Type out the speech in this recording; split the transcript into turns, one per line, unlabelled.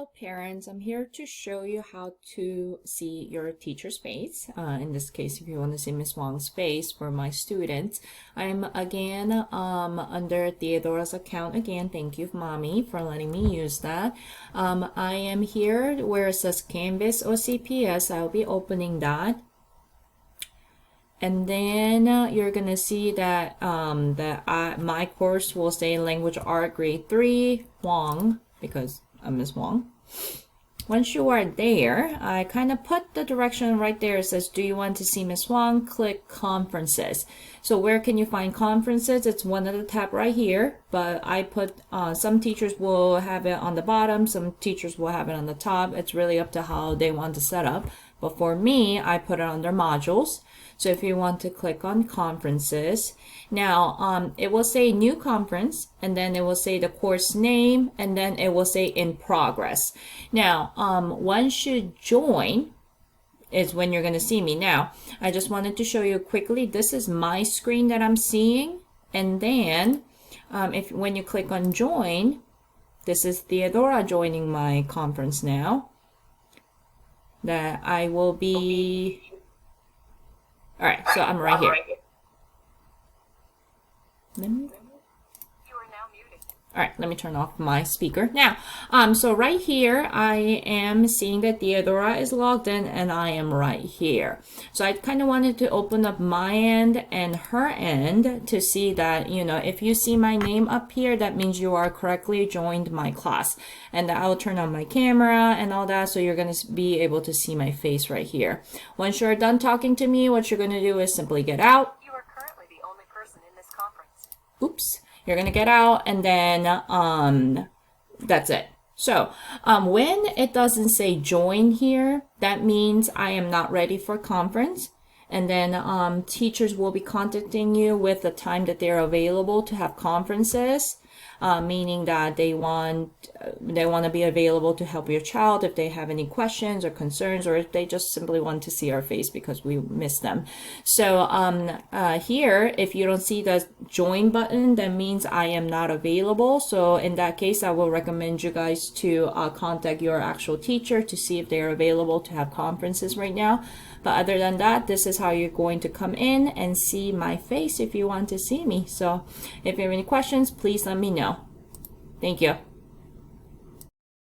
Hello parents, I'm here to show you how to see your teacher's face. In this case, if you want to see Miss Wang's face for my students, I'm again under Theodora's account again. Thank you, Mommy, for letting me use that. I am here where it says Canvas or CPS. I'll be opening that. And then you're gonna see that my course will say Language Art Grade 3 Wang, because I'm Miss Wang. Once you are there, I kind of put the direction right there. It says, do you want to see Miss Wang? Click Conferences. So where can you find conferences? It's one at the tab right here, but I put, some teachers will have it on the bottom, some teachers will have it on the top. It's really up to how they want to set up. But for me, I put it under modules. So if you want to click on conferences, now it will say new conference, and then it will say the course name, and then it will say in progress. Now, once you join is when you're going to see me. Now, I just wanted to show you quickly. This is my screen that I'm seeing. And then when you click on join, this is Theodora joining my conference now. That I will be... All right, so I'm right here. All right, let me turn off my speaker. Now, so right here, I am seeing that Theodora is logged in and I am right here. So I kind of wanted to open up my end and her end to see that, you know, if you see my name up here, that means you are correctly joined my class. And I'll turn on my camera and all that, so you're going to be able to see my face right here. Once you're done talking to me, what you're going to do is simply get out.
You are currently the only person in this conference.
Oops. You're going to get out, and then that's it. So when it doesn't say join here, that means I am not ready for conference. And then teachers will be contacting you with the time that they're available to have conferences, meaning that they want to be available to help your child if they have any questions or concerns, or if they just simply want to see our face because we miss them. So here, if you don't see the join button, that means I am not available. So in that case, I will recommend you guys to contact your actual teacher to see if they're available to have conferences right now. But other than that, this is how you're going to come in and see my face if you want to see me. So if you have any questions, please let me know. Thank you.